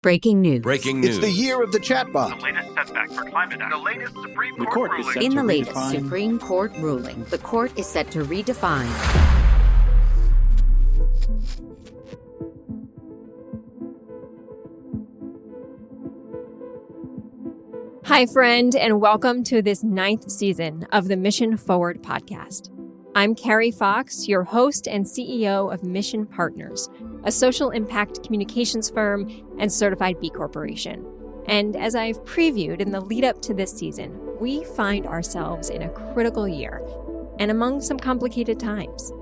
Breaking news. Breaking news. It's the year of the chatbot. The latest setback for climate action. The latest Supreme The Court court is ruling. set In to the latest redefine- Supreme Court ruling, the court is set to redefine Hi, friend, and welcome to this 9th season of the Mission Forward podcast. I'm Carrie Fox, your host and CEO of Mission Partners, a social impact communications firm and certified B Corporation. And as I've previewed in the lead up to this season, we find ourselves in a critical year and among some complicated times.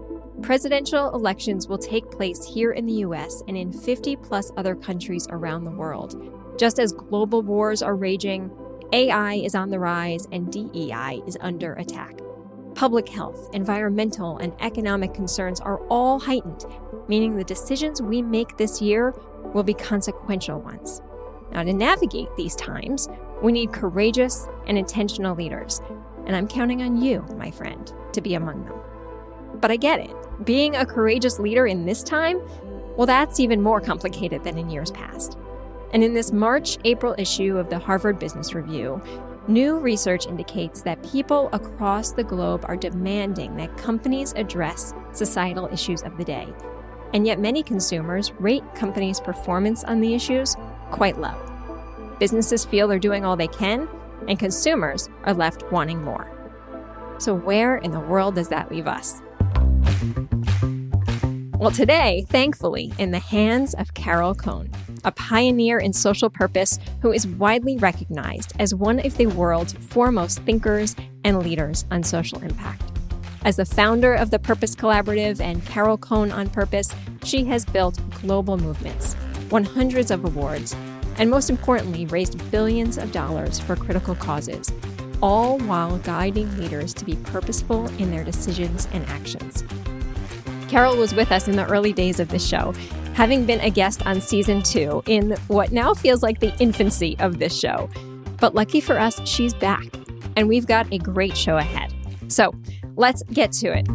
Presidential elections will take place here in the U.S. and in 50 plus other countries around the world. Just as global wars are raging, AI is on the rise and DEI is under attack. Public health, environmental, and economic concerns are all heightened, meaning the decisions we make this year will be consequential ones. Now, to navigate these times, we need courageous and intentional leaders, and I'm counting on you, my friend, to be among them. But I get it. Being a courageous leader in this time, well, that's even more complicated than in years past. And in this March-April issue of the Harvard Business Review, new research indicates that people across the globe are demanding that companies address societal issues of the day. And yet many consumers rate companies' performance on the issues quite low. Businesses feel they're doing all they can, and consumers are left wanting more. So where in the world does that leave us? Well, today, thankfully, in the hands of Carol Cohn, a pioneer in social purpose who is widely recognized as one of the world's foremost thinkers and leaders on social impact. As the founder of the Purpose Collaborative and Carol Cohn on Purpose, she has built global movements, won hundreds of awards, and most importantly, raised billions of dollars for critical causes, all while guiding leaders to be purposeful in their decisions and actions. Carol was with us in the early days of the show, having been a guest on season 2 in what now feels like the infancy of this show. But lucky for us, she's back, and we've got a great show ahead. So let's get to it.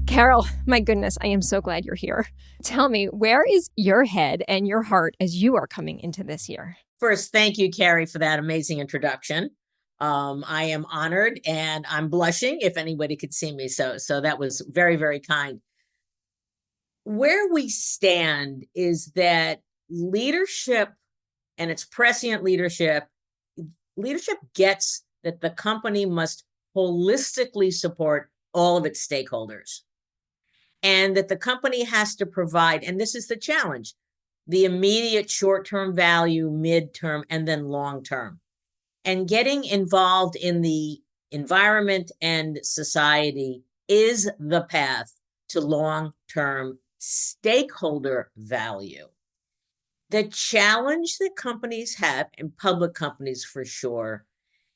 Carol, my goodness, I am so glad you're here. Tell me, where is your head and your heart as you are coming into this year? First, thank you, Carrie, for that amazing introduction. I am honored and I'm blushing if anybody could see me. So that was very, very kind. Where we stand is that leadership, and it's prescient leadership gets that the company must holistically support all of its stakeholders. And that the company has to provide, and this is the challenge, the immediate short-term value, mid-term, and then long-term. And getting involved in the environment and society is the path to long-term stakeholder value. The challenge that companies have, and public companies for sure,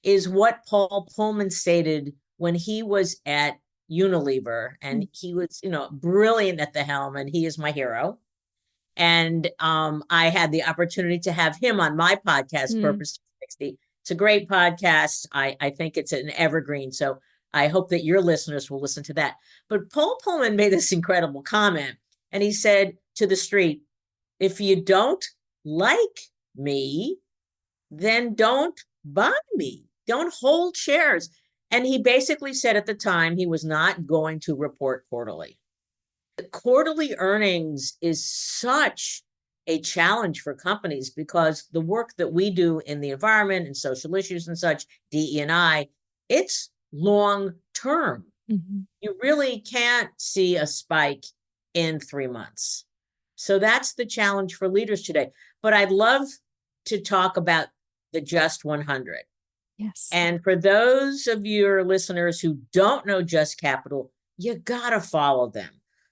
is what Paul Pullman stated when he was at Unilever, and he was, brilliant at the helm, and he is my hero. And I had the opportunity to have him on my podcast, Purpose 360. It's a great podcast. I think it's an evergreen. So I hope that your listeners will listen to that. But Paul Pullman made this incredible comment. And he said to the street, if you don't like me, then don't buy me. Don't hold shares. And he basically said at the time he was not going to report quarterly. The quarterly earnings is such a challenge for companies because the work that we do in the environment and social issues and such, DE&I, it's long term. Mm-hmm. You really can't see a spike in 3 months. So that's the challenge for leaders today. But I'd love to talk about the Just 100. Yes. And for those of your listeners who don't know Just Capital, you got to follow them.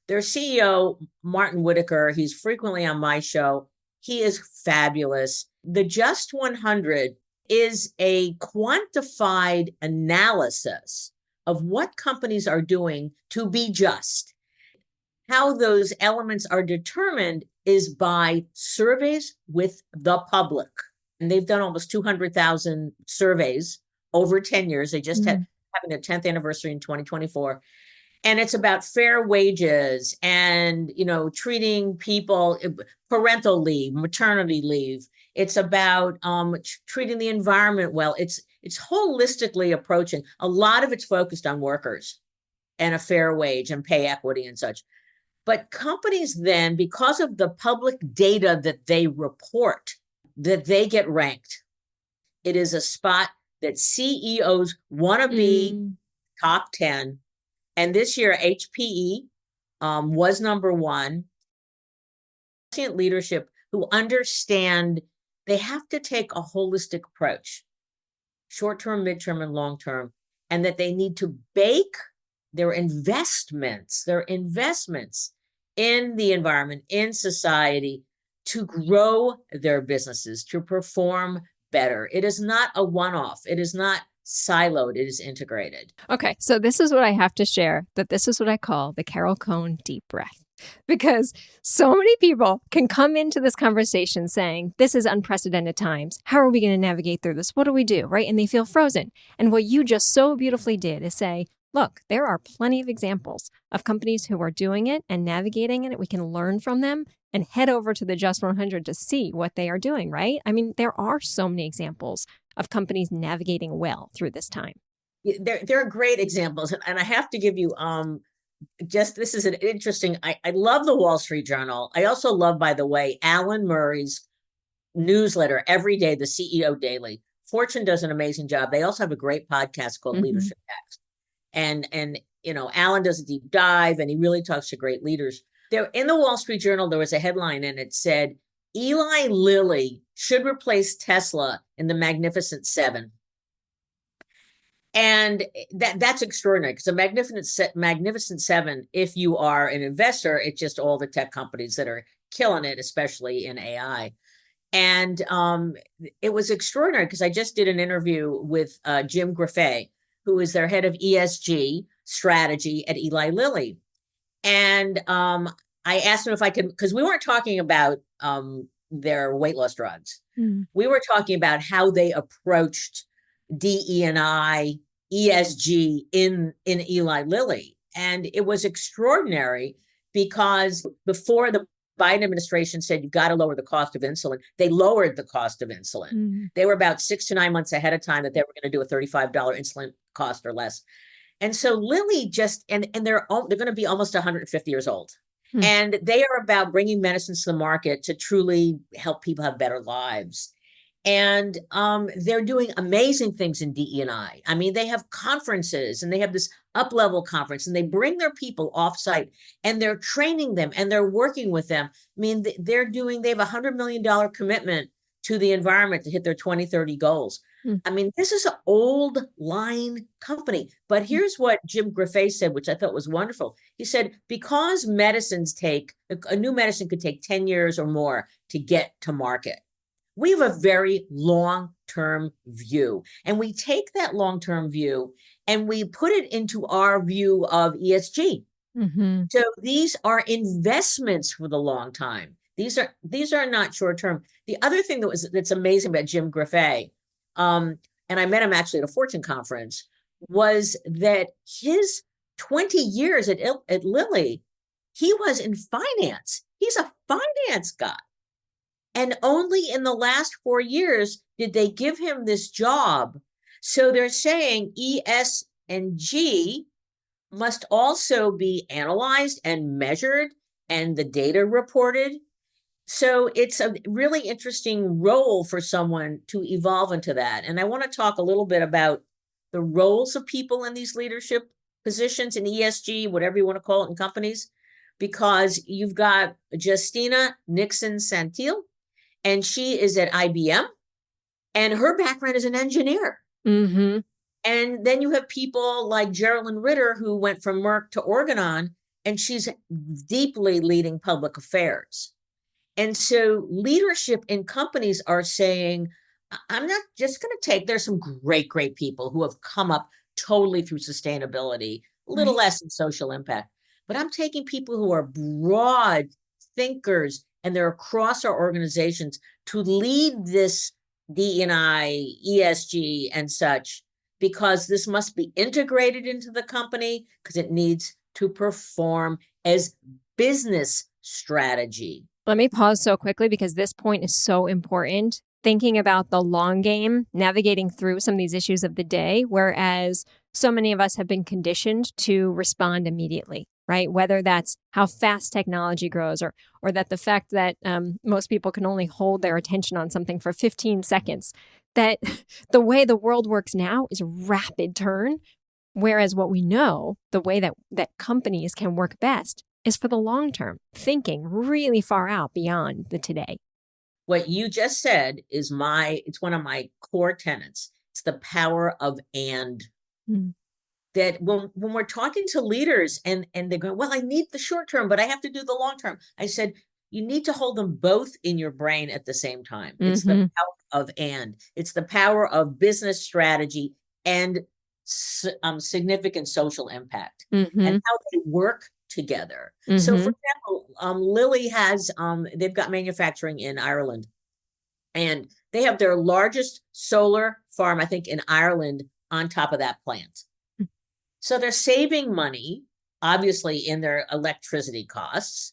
Their CEO, Martin Whitaker, he's frequently on my show. He is fabulous. The Just 100 is a quantified analysis of what companies are doing to be just. How those elements are determined is by surveys with the public. And they've done almost 200,000 surveys over 10 years. They just had having their 10th anniversary in 2024. And it's about fair wages and, treating people, parental leave, maternity leave. It's about treating the environment well. It's holistically approaching. A lot of it's focused on workers and a fair wage and pay equity and such. But companies then, because of the public data that they report, that they get ranked. It is a spot that CEOs want to be top 10. And this year, HPE was number one. Leadership who understand they have to take a holistic approach, short-term, midterm, and long-term, and that they need to bake their investments in the environment, in society, to grow their businesses, to perform better. It is not a one-off. It is not siloed. It is integrated. Okay, so this is what I have to share, that this is what I call the Carol Cohn deep breath. Because so many people can come into this conversation saying, this is unprecedented times. How are we going to navigate through this? What do we do? Right? And they feel frozen. And what you just so beautifully did is say, look, there are plenty of examples of companies who are doing it and navigating it. We can learn from them and head over to the Just 100 to see what they are doing, right? I mean, there are so many examples of companies navigating well through this time. There are great examples. And I have to give you this is an interesting, I love the Wall Street Journal. I also love, by the way, Alan Murray's newsletter every day, the CEO Daily. Fortune does an amazing job. They also have a great podcast called Leadership Hacks. And Alan does a deep dive and he really talks to great leaders. There in the Wall Street Journal, there was a headline and it said, Eli Lilly should replace Tesla in the Magnificent Seven. And that's extraordinary because the Magnificent Seven, if you are an investor, it's just all the tech companies that are killing it, especially in AI. And it was extraordinary because I just did an interview with Jim Griffey, who is their head of ESG strategy at Eli Lilly. And I asked him if I could, because we weren't talking about their weight loss drugs. We were talking about how they approached DE&I, ESG in Eli Lilly. And it was extraordinary because before the Biden administration said, you've got to lower the cost of insulin, they lowered the cost of insulin. They were about 6 to 9 months ahead of time that they were going to do a $35 insulin cost or less. And so Lilly just, and they're going to be almost 150 years old. And they are about bringing medicines to the market to truly help people have better lives. And they're doing amazing things in DE&I. I mean, they have conferences and they have this up-level conference and they bring their people off-site and they're training them and they're working with them. I mean, they have a $100 million commitment to the environment to hit their 2030 goals. I mean, this is an old line company. But here's what Jim Griffey said, which I thought was wonderful. He said, because a new medicine could take 10 years or more to get to market. We have a very long-term view, and we take that long-term view and we put it into our view of ESG. So these are investments for the long time. These are not short-term. The other thing that's amazing about Jim Griffey, and I met him actually at a Fortune conference, was that his 20 years at Lilly, he was in finance. He's a finance guy. And only in the last 4 years did they give him this job. So they're saying ES and G must also be analyzed and measured and the data reported. So it's a really interesting role for someone to evolve into that. And I want to talk a little bit about the roles of people in these leadership positions in ESG, whatever you want to call it in companies, because you've got Justina Nixon-Santil, and she is at IBM, and her background is an engineer. And then you have people like Geraldine Ritter, who went from Merck to Organon, and she's deeply leading public affairs. And so leadership in companies are saying, I'm not just going to there's some great, great people who have come up totally through sustainability, a little less in social impact, but I'm taking people who are broad thinkers and they're across our organizations to lead this D&I, ESG and such, because this must be integrated into the company because it needs to perform as business strategy. Let me pause so quickly because this point is so important. Thinking about the long game, navigating through some of these issues of the day, whereas so many of us have been conditioned to respond immediately, right? Whether that's how fast technology grows or that the fact that most people can only hold their attention on something for 15 seconds, that the way the world works now is rapid turn. Whereas what we know, the way that companies can work best is for the long term, thinking really far out beyond the today. What you just said is it's one of my core tenets. It's the power of and. That when we're talking to leaders and they're going, well, I need the short term, but I have to do the long term. I said, you need to hold them both in your brain at the same time. It's the power of and. It's the power of business strategy and significant social impact and how they work together. So for example, Lilly has, they've got manufacturing in Ireland, and they have their largest solar farm, I think, in Ireland on top of that plant. So they're saving money, obviously, in their electricity costs,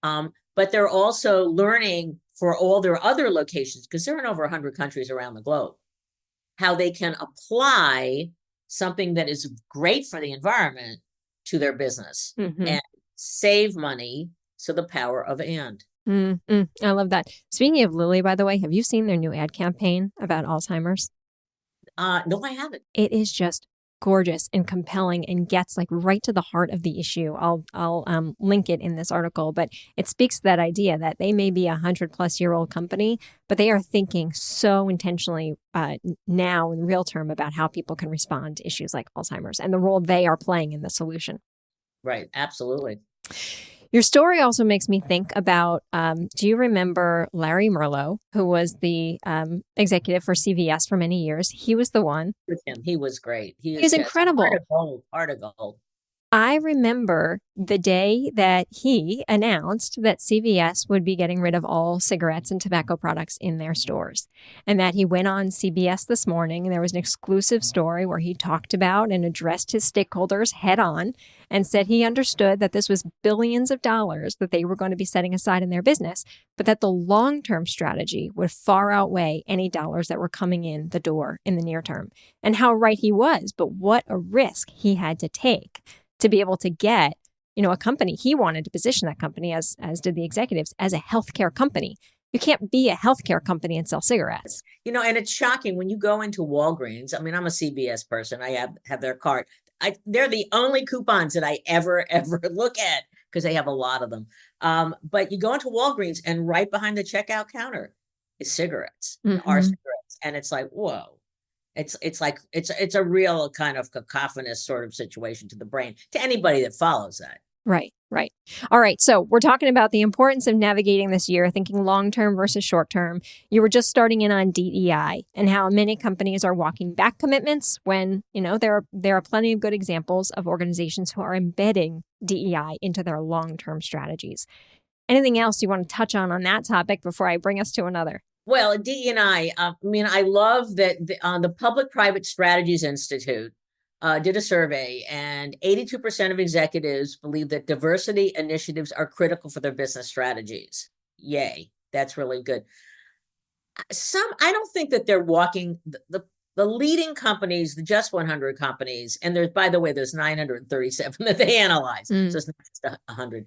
but they're also learning for all their other locations, because they're in over 100 countries around the globe, how they can apply something that is great for the environment to their business and save money. So the power of and. I love that. Speaking of Lilly, by the way, have you seen their new ad campaign about Alzheimer's? No, I haven't. It is just gorgeous and compelling and gets like right to the heart of the issue. I'll link it in this article, but it speaks to that idea that they may be 100-plus-year-old company, but they are thinking so intentionally now in real term about how people can respond to issues like Alzheimer's and the role they are playing in the solution. Right. Absolutely. Your story also makes me think about, do you remember Larry Merlo, who was the executive for CVS for many years? He was the one. With him. He was great. He was incredible. Heart of gold. I remember the day that he announced that CVS would be getting rid of all cigarettes and tobacco products in their stores, and that he went on CBS This Morning, and there was an exclusive story where he talked about and addressed his stakeholders head on and said he understood that this was billions of dollars that they were going to be setting aside in their business, but that the long-term strategy would far outweigh any dollars that were coming in the door in the near term. And how right he was, but what a risk he had to take to be able to get, a company. He wanted to position that company, as did the executives, as a healthcare company. You can't be a healthcare company and sell cigarettes. And it's shocking when you go into Walgreens. I mean, I'm a CBS person. I have their card. They're the only coupons that I ever look at because they have a lot of them. But you go into Walgreens and right behind the checkout counter is cigarettes, are cigarettes. And it's like, whoa. It's a real kind of cacophonous sort of situation to the brain, to anybody that follows that. Right. All right. So we're talking about the importance of navigating this year, thinking long-term versus short-term. You were just starting in on DEI and how many companies are walking back commitments when, there are plenty of good examples of organizations who are embedding DEI into their long-term strategies. Anything else you want to touch on that topic before I bring us to another? Well, DE&I, I love that the Public-Private Strategies Institute did a survey, and 82% of executives believe that diversity initiatives are critical for their business strategies. Yay, that's really good. I don't think that they're walking the leading companies, the Just 100 companies, and by the way, there's 937 that they analyze, so it's not just 100.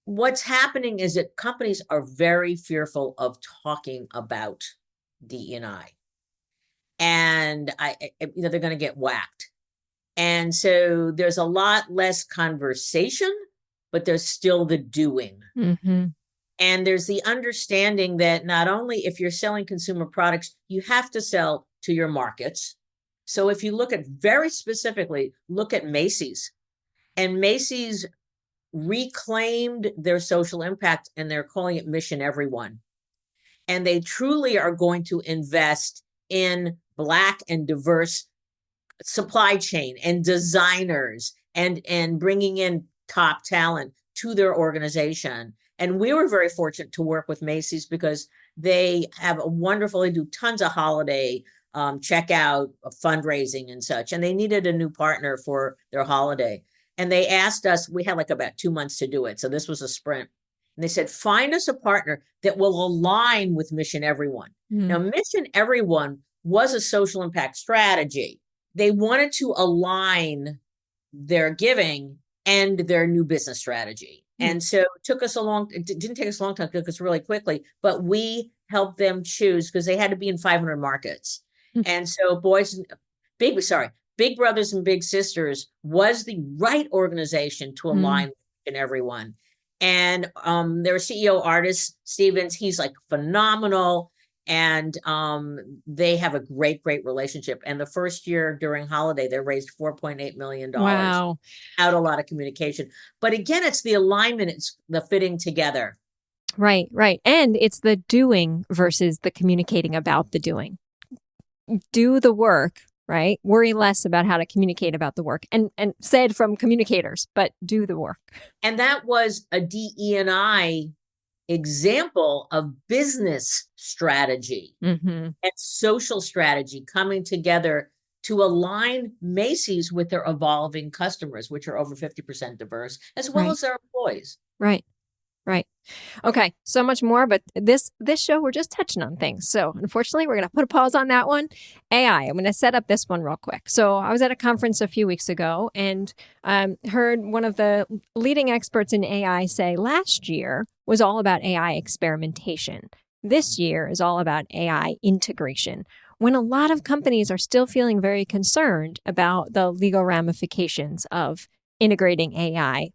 What's happening is that companies are very fearful of talking about DE&I, and they're going to get whacked. And so there's a lot less conversation, but there's still the doing. And there's the understanding that not only if you're selling consumer products, you have to sell to your markets. So if you look at very specifically, look at Macy's, and Macy's reclaimed their social impact, and they're calling it Mission Everyone. And they truly are going to invest in Black and diverse supply chain and designers and bringing in top talent to their organization. And we were very fortunate to work with Macy's because they do tons of holiday checkout, fundraising and such. And they needed a new partner for their holiday. And they asked us, we had like about 2 months to do it. So this was a sprint. And they said, find us a partner that will align with Mission Everyone. Now, Mission Everyone was a social impact strategy. They wanted to align their giving and their new business strategy. And so it didn't take us a long time, it took us really quickly, but we helped them choose because they had to be in 500 markets. And so Big Brothers and Big Sisters was the right organization to align with everyone. And their CEO, Artis Stevens, he's like phenomenal. And they have a great relationship. And the first year during holiday, they raised $4.8 million. Wow. Out a lot of communication. But again, it's the alignment, it's the fitting together. Right. And it's the doing versus the communicating about the doing. Do the work, right? Worry less about how to communicate about the work, and said from communicators, but do the work. And that was a DE&I example of business strategy and social strategy coming together to align Macy's with their evolving customers, which are over 50% diverse, as well as their employees. Right. Okay. So much more, but this show, we're just touching on things. So unfortunately, we're going to put a pause on that one. AI, I'm going to set up this one real quick. So I was at a conference a few weeks ago and heard one of the leading experts in AI say last year was all about AI experimentation. This year is all about AI integration, when a lot of companies are still feeling very concerned about the legal ramifications of integrating AI,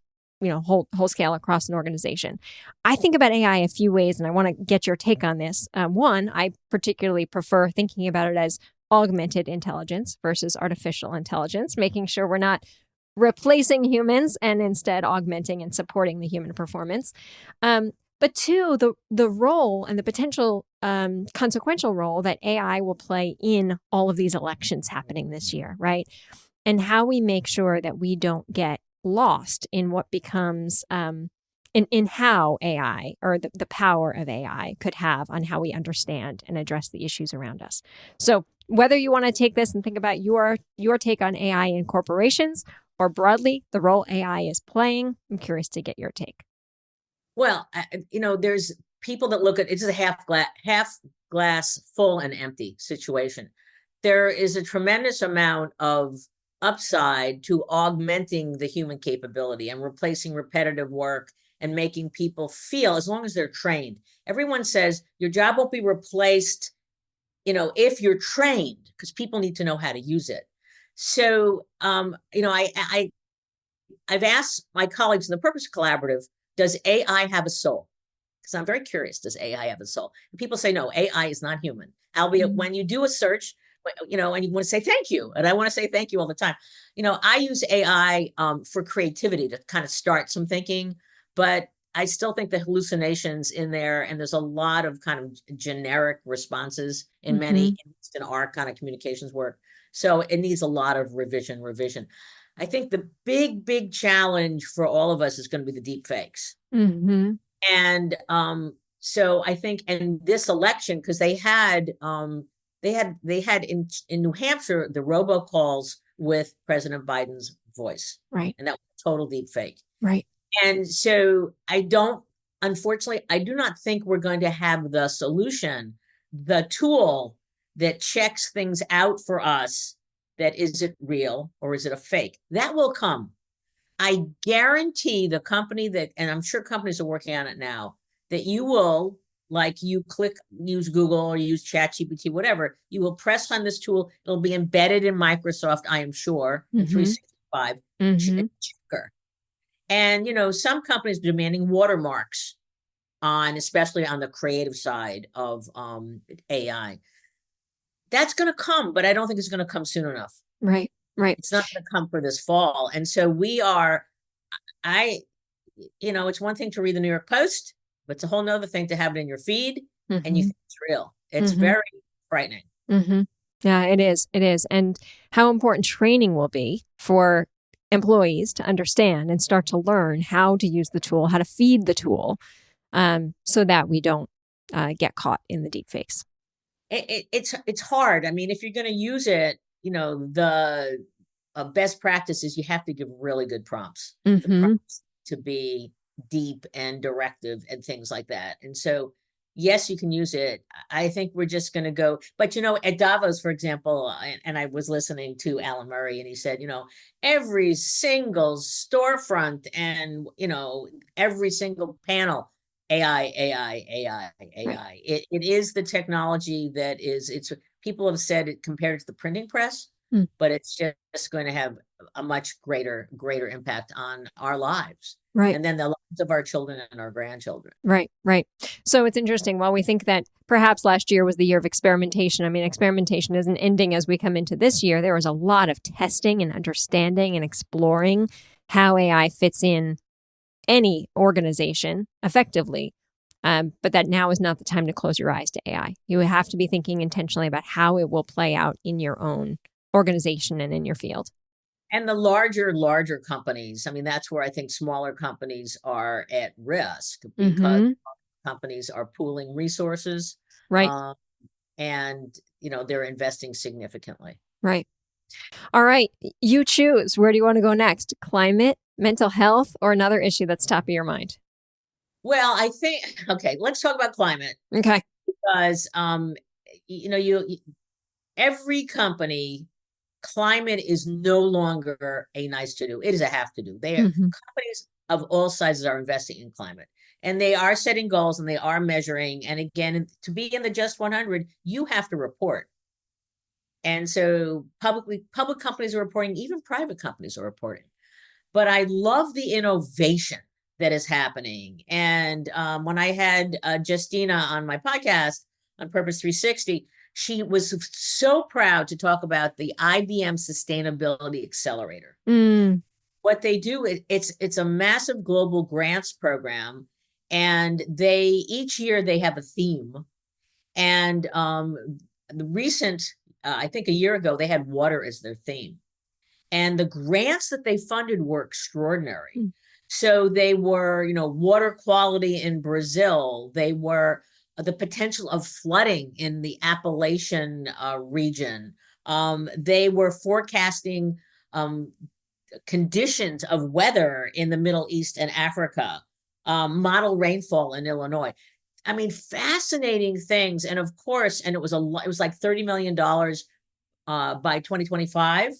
whole scale across an organization. I think about AI a few ways, and I want to get your take on this. One, I particularly prefer thinking about it as augmented intelligence versus artificial intelligence, making sure we're not replacing humans and instead augmenting and supporting the human performance. But two, the role and the potential consequential role that AI will play in all of these elections happening this year, right? And how we make sure that we don't get lost in what becomes in how AI or the power of AI could have on how we understand and address the issues around us. So whether you want to take this and think about your take on AI in corporations or broadly the role AI is playing, I'm curious to get your take. Well, there's people that look at it's a half glass full and empty situation. There is a tremendous amount of upside to augmenting the human capability and replacing repetitive work and making people feel, as long as they're trained. Everyone says your job won't be replaced, if you're trained, because people need to know how to use it. So, I've asked my colleagues in the Purpose Collaborative, does AI have a soul? Because I'm very curious, does AI have a soul? And people say, no, AI is not human. Albeit when you do a search, and you want to say thank you. And I want to say thank you all the time. I use AI for creativity to kind of start some thinking, but I still think the hallucinations in there, and there's a lot of kind of generic responses in many, in our kind of communications work. So it needs a lot of revision. I think the big challenge for all of us is going to be the deep fakes. And so I think in this election, because they had in New Hampshire the robocalls with President Biden's voice, right? And that was a total deep fake, right? And so unfortunately, I do not think we're going to have the solution, the tool that checks things out for us. That is it real or is it a fake? That will come. I guarantee the company and I'm sure companies are working on it now, that you will, like you use Google or use ChatGPT, whatever, you will press on this tool. It'll be embedded in Microsoft, I am sure, 365 checker. And, some companies are demanding watermarks especially on the creative side of AI. That's going to come, but I don't think it's going to come soon enough. Right. It's not going to come for this fall. And so it's one thing to read the New York Post, but it's a whole nother thing to have it in your feed and you think it's real. It's very frightening. Yeah, it is. And how important training will be for employees to understand and start to learn how to use the tool, how to feed the tool, so that we don't get caught in the deep fakes. It's hard. I mean, if you're going to use it, best practice is you have to give really good prompts. The Mm-hmm. prompts to be deep and directive and things like that. And so, yes, you can use it. I think we're just going to go. But, at Davos, for example, and I was listening to Alan Murray, and he said, every single storefront and, every single panel, AI, AI, AI, AI. Right. It is the technology that it's people have said it compared to the printing press, Mm. but it's just going to have a much greater impact on our lives. Right. And then the lives of our children and our grandchildren. Right, right. So it's interesting. While we think that perhaps last year was the year of experimentation, I mean, experimentation isn't ending as we come into this year. There was a lot of testing and understanding and exploring how AI fits in any organization effectively. But that now is not the time to close your eyes to AI. You have to be thinking intentionally about how it will play out in your own organization and in your field. And the larger companies, I mean, that's where I think smaller companies are at risk because companies are pooling resources. Right. And, they're investing significantly. Right. All right. You choose. Where do you want to go next? Climate, mental health, or another issue that's top of your mind? Well, I think, okay, let's talk about climate. Okay. Because, every company, climate is no longer a nice to do. It is a have to do. Companies of all sizes are investing in climate, and they are setting goals and they are measuring. And again, to be in the just 100, you have to report. And so public companies are reporting, even private companies are reporting. But I love the innovation that is happening. And when I had Justina on my podcast on Purpose 360, she was so proud to talk about the IBM Sustainability Accelerator. What they do, it's a massive global grants program, and each year they have a theme. And the recent, I think a year ago, they had water as their theme. And the grants that they funded were extraordinary. So they were, water quality in Brazil. They were the potential of flooding in the Appalachian region. They were forecasting conditions of weather in the Middle East and Africa, model rainfall in Illinois. I mean, fascinating things. And of course, and it was like $30 million by 2025.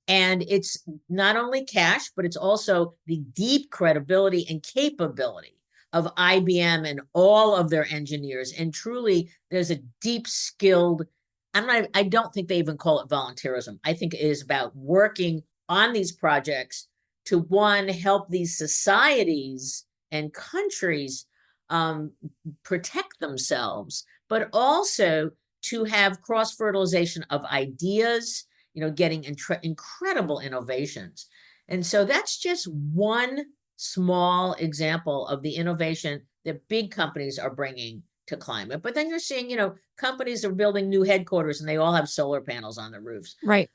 And it's not only cash, but it's also the deep credibility and capability of IBM and all of their engineers. And truly, there's a deep skilled, I don't think they even call it volunteerism. I think it is about working on these projects to, one, help these societies and countries protect themselves, but also to have cross-fertilization of ideas, getting incredible innovations. And so that's just one small example of the innovation that big companies are bringing to climate. But then you're seeing, companies are building new headquarters and they all have solar panels on their roofs. Right.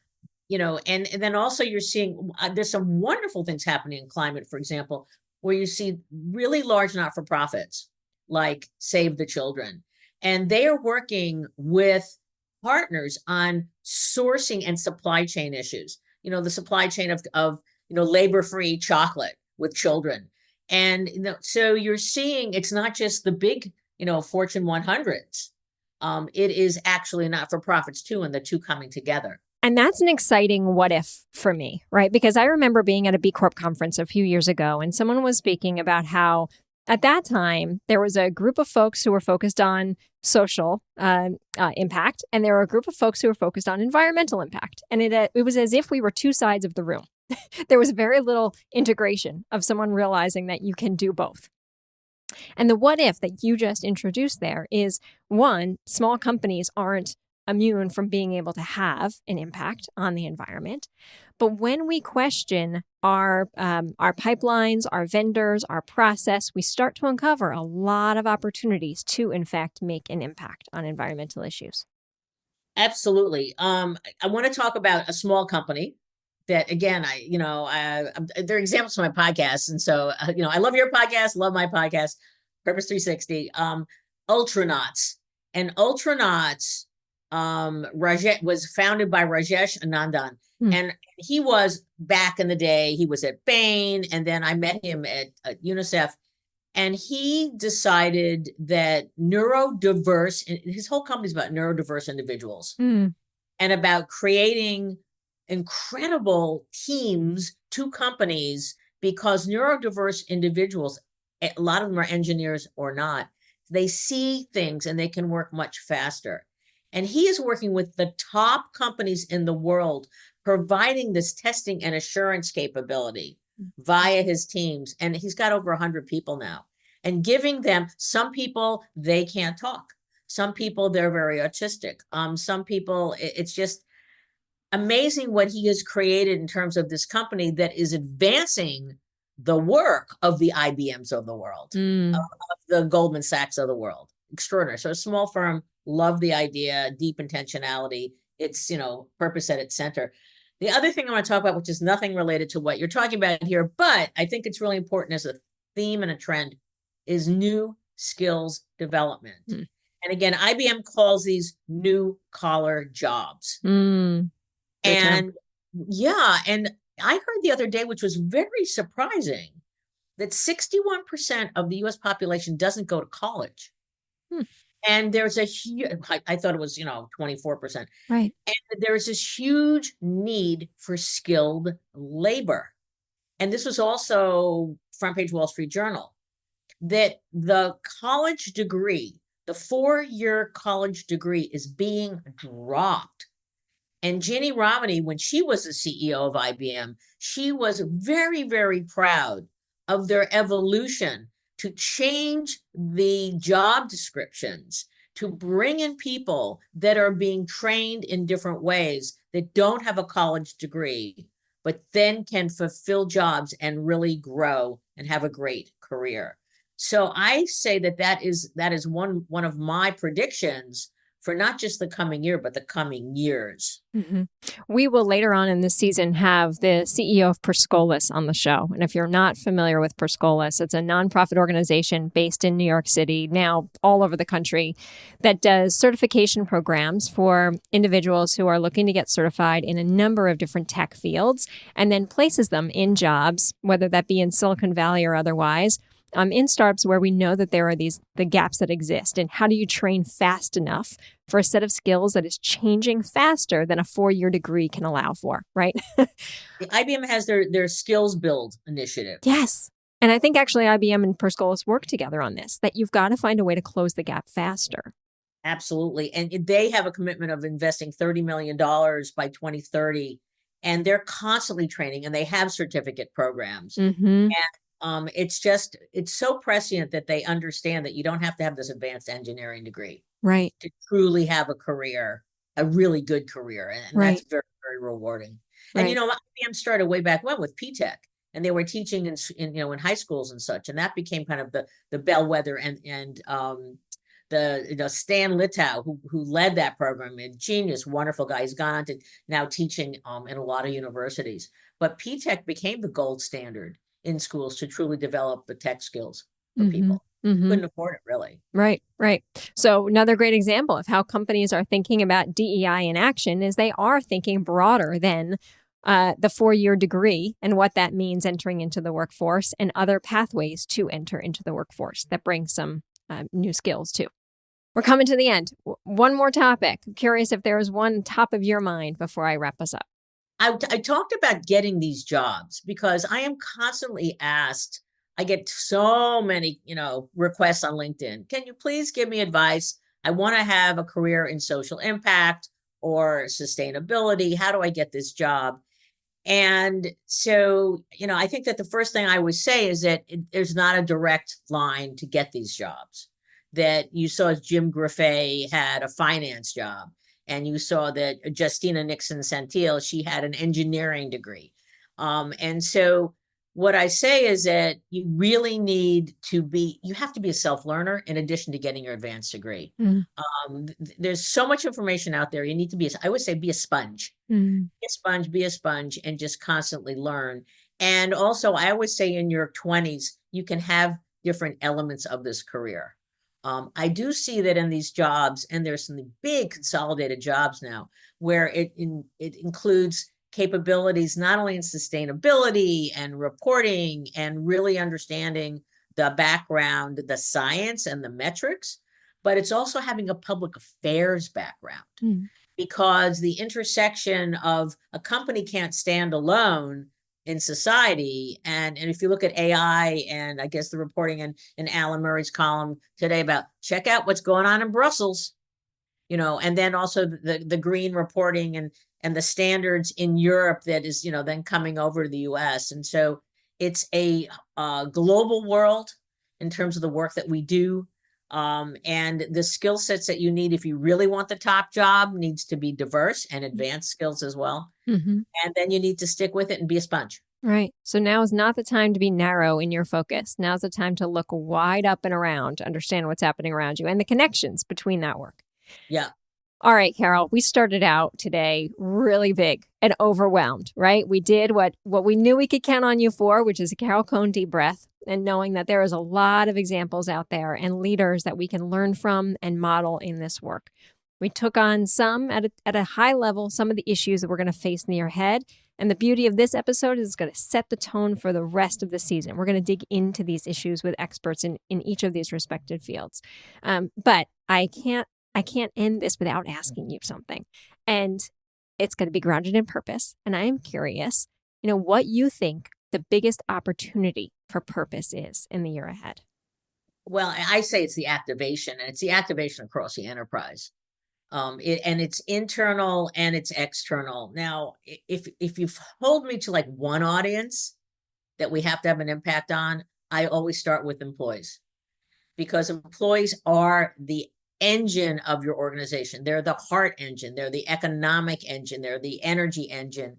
And then also you're seeing there's some wonderful things happening in climate, for example, where you see really large not-for-profits like Save the Children. And they are working with partners on sourcing and supply chain issues, the supply chain of labor-free chocolate with children. And so you're seeing it's not just the big, Fortune 100s. It is actually not-for-profits too, and the two coming together. And that's an exciting what if for me, right? Because I remember being at a B Corp conference a few years ago, and someone was speaking about how at that time, there was a group of folks who were focused on social impact, and there were a group of folks who were focused on environmental impact. And it was as if we were two sides of the room. There was very little integration of someone realizing that you can do both. And the what if that you just introduced there is, one, small companies aren't immune from being able to have an impact on the environment. But when we question our pipelines, our vendors, our process, we start to uncover a lot of opportunities to, in fact, make an impact on environmental issues. Absolutely. I want to talk about a small company that, again, they're examples from my podcast. And so, I love your podcast, love my podcast, Purpose 360, Ultranauts. And Ultranauts Rajesh was founded by Rajesh Anandan. Hmm. And he was back in the day, he was at Bain, and then I met him at UNICEF. And he decided that neurodiverse, and his whole company's about neurodiverse individuals Hmm. and about creating incredible teams to companies, because neurodiverse individuals, a lot of them are engineers or not, they see things and they can work much faster. And he is working with the top companies in the world, providing this testing and assurance capability via his teams. And he's got over 100 people now, and giving them, some people, they can't talk. Some people, they're very autistic. Some people, it's just amazing what he has created in terms of this company that is advancing the work of the IBMs of the world, of the Goldman Sachs of the world. Extraordinary. So a small firm, love the idea, deep intentionality. It's, purpose at its center. The other thing I want to talk about, which is nothing related to what you're talking about here, but I think it's really important as a theme and a trend, is new skills development. And again, IBM calls these new collar jobs. And yeah, and I heard the other day, which was very surprising, that 61% of the US population doesn't go to college. And there's a huge, I thought it was, 24%. Right. And there's this huge need for skilled labor. And this was also front page Wall Street Journal, that the college degree, the 4-year college degree, is being dropped. And Ginny Romney, when she was the CEO of IBM, she was very, very proud of their evolution to change the job descriptions, to bring in people that are being trained in different ways, that don't have a college degree, but then can fulfill jobs and really grow and have a great career. So I say that is one of my predictions for not just the coming year, but the coming years. We will later on in this season have the CEO of Perscolis on the show. And if you're not familiar with Perscolis, it's a nonprofit organization based in New York City, now all over the country, that does certification programs for individuals who are looking to get certified in a number of different tech fields, and then places them in jobs, whether that be in Silicon Valley or otherwise, in startups where we know that there are the gaps that exist. And how do you train fast enough for a set of skills that is changing faster than a 4-year degree can allow for, right? IBM has their skills build initiative. Yes. And I think actually IBM and Perscolis work together on this, that you've got to find a way to close the gap faster. Absolutely. And they have a commitment of investing $30 million by 2030. And they're constantly training, and they have certificate programs. And it's so prescient that they understand that you don't have to have this advanced engineering degree, right, to truly have a career, a really good career. And that's very, very rewarding. And, IBM started way back when with P-Tech, and they were teaching in high schools and such. And that became kind of the bellwether, and the Stan Litow, who led that program, a genius, wonderful guy. He's gone on to now teaching in a lot of universities. But P-Tech became the gold standard in schools to truly develop the tech skills for people. Couldn't afford it, really. Right. So another great example of how companies are thinking about DEI in action is they are thinking broader than the 4-year degree and what that means entering into the workforce, and other pathways to enter into the workforce that bring some new skills too. We're coming to the end. One more topic. I'm curious if there is one top of your mind before I wrap us up. I talked about getting these jobs because I am constantly asked, I get so many, requests on LinkedIn. Can you please give me advice? I want to have a career in social impact or sustainability. How do I get this job? And so, I think that the first thing I would say is that there's not a direct line to get these jobs. That you saw Jim Griffey had a finance job. And you saw that Justina Nixon Santil, she had an engineering degree. And so what I say is that you really you have to be a self-learner in addition to getting your advanced degree. There's so much information out there. You need to I would say, be a sponge. Be a sponge, and just constantly learn. And also, I always say in your 20s, you can have different elements of this career. I do see that in these jobs, and there's some big consolidated jobs now where it includes capabilities not only in sustainability and reporting and really understanding the background, the science and the metrics, but it's also having a public affairs background. Because the intersection of a company can't stand alone in society. And if you look at AI, and I guess the reporting in Alan Murray's column today about check out what's going on in Brussels, and then also the green reporting and the standards in Europe that is, then coming over to the US. And so it's a global world in terms of the work that we do. And the skill sets that you need if you really want the top job needs to be diverse and advanced skills as well. And then you need to stick with it and be a sponge. Right. So now is not the time to be narrow in your focus. Now's the time to look wide up and around, to understand what's happening around you and the connections between that work. Yeah. All right, Carol, we started out today really big and overwhelmed, right? We did what we knew we could count on you for, which is a Carol Cohn deep breath, and knowing that there is a lot of examples out there and leaders that we can learn from and model in this work. We took on some at a high level, some of the issues that we're going to face in the year ahead. And the beauty of this episode is it's going to set the tone for the rest of the season. We're going to dig into these issues with experts in each of these respected fields. But I can't end this without asking you something. And it's going to be grounded in purpose. And I am curious, what you think the biggest opportunity for purpose is in the year ahead. Well, I say it's the activation, and it's the activation across the enterprise. And it's internal and it's external. Now, if you hold me to like one audience that we have to have an impact on, I always start with employees, because employees are the engine of your organization. They're the heart engine. They're the economic engine. They're the energy engine.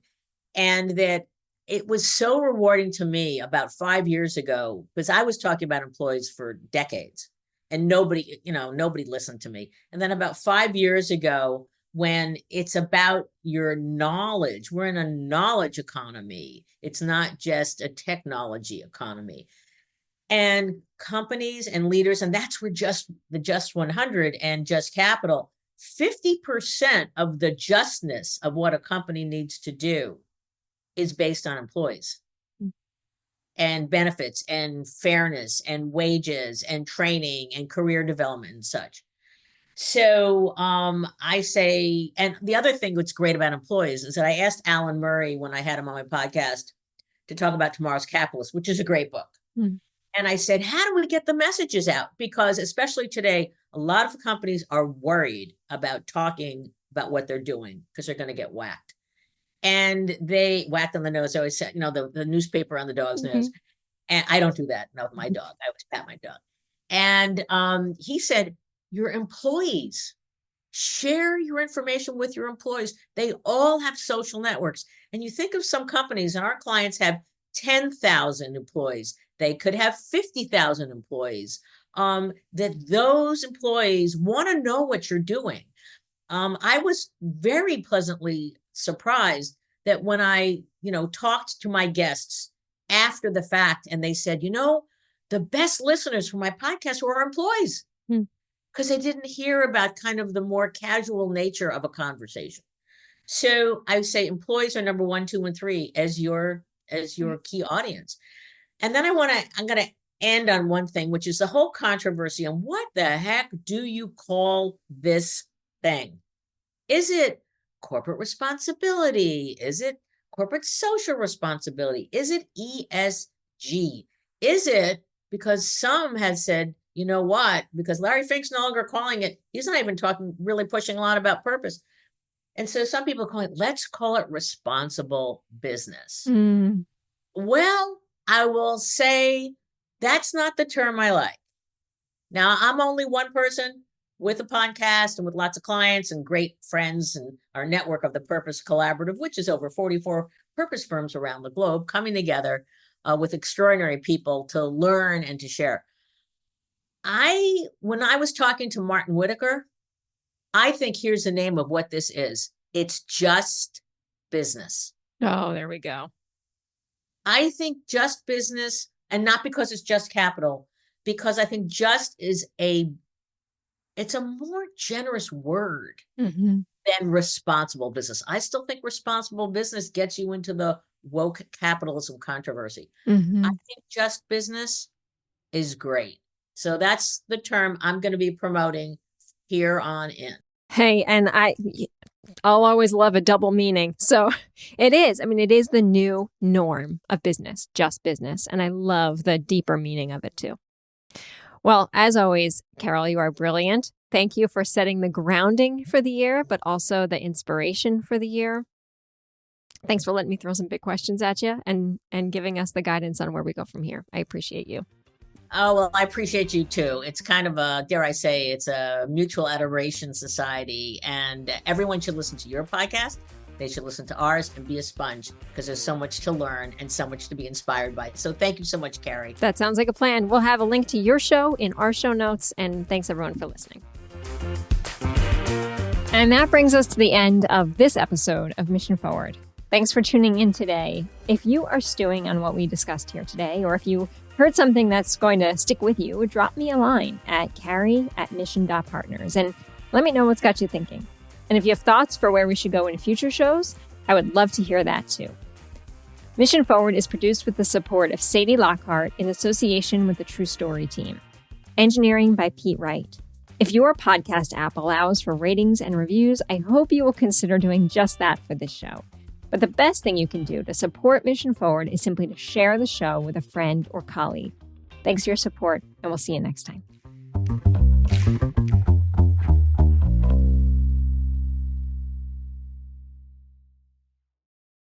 And that it was so rewarding to me about 5 years ago, because I was talking about employees for decades and nobody listened to me. And then about 5 years ago, when it's about your knowledge, we're in a knowledge economy. It's not just a technology economy. And companies and leaders, and that's where the Just 100 and Just Capital, 50% of the justness of what a company needs to do is based on employees and benefits and fairness and wages and training and career development and such. So I say, and the other thing that's great about employees is that I asked Alan Murray when I had him on my podcast to talk about Tomorrow's Capitalist, which is a great book. And I said, how do we get the messages out? Because especially today, a lot of companies are worried about talking about what they're doing because they're going to get whacked. And they whacked on the nose. I always said, the newspaper on the dog's nose. And I don't do that. No, with my dog. I always pat my dog. And he said, your employees, share your information with your employees. They all have social networks. And you think of some companies, and our clients have 10,000 employees. They could have 50,000 employees. That those employees want to know what you're doing. I was very pleasantly surprised that when I, talked to my guests after the fact, and they said, the best listeners for my podcast were our employees, because they didn't hear about kind of the more casual nature of a conversation. So I say employees are number 1, 2, and 3 as your key audience. And then I'm going to end on one thing, which is the whole controversy on what the heck do you call this thing? Is it corporate responsibility? Is it corporate social responsibility? Is it ESG? Is it because some have said, you know what, because Larry Fink's no longer calling it, he's not even really pushing a lot about purpose. And so some people call it, let's call it responsible business. Well, I will say that's not the term I like. Now, I'm only one person with a podcast and with lots of clients and great friends and our network of the Purpose Collaborative, which is over 44 purpose firms around the globe coming together with extraordinary people to learn and to share. When I was talking to Martin Whitaker, I think here's the name of what this is. It's just business. Oh, there we go. I think just business, and not because it's just capital, because I think just is a It's a more generous word Mm-hmm. than responsible business. I still think responsible business gets you into the woke capitalism controversy. Mm-hmm. I think just business is great. So that's the term I'm going to be promoting here on in. Hey, and I'll always love a double meaning. So it is. I mean, it is the new norm of business, just business. And I love the deeper meaning of it too. Well, as always, Carol, you are brilliant. Thank you for setting the grounding for the year, but also the inspiration for the year. Thanks for letting me throw some big questions at you and giving us the guidance on where we go from here. I appreciate you. Oh, well, I appreciate you too. It's kind of a, dare I say, it's a mutual adoration society, and everyone should listen to your podcast. They should listen to ours and be a sponge, because there's so much to learn and so much to be inspired by. So thank you so much, Carrie. That sounds like a plan. We'll have a link to your show in our show notes, and thanks everyone for listening. And that brings us to the end of this episode of Mission Forward. Thanks for tuning in today. If you are stewing on what we discussed here today, or if you heard something that's going to stick with you, drop me a line at carrie@mission.partners and let me know what's got you thinking. And if you have thoughts for where we should go in future shows, I would love to hear that too. Mission Forward is produced with the support of Sadie Lockhart in association with the True Story team. Engineering by Pete Wright. If your podcast app allows for ratings and reviews, I hope you will consider doing just that for this show. But the best thing you can do to support Mission Forward is simply to share the show with a friend or colleague. Thanks for your support, and we'll see you next time.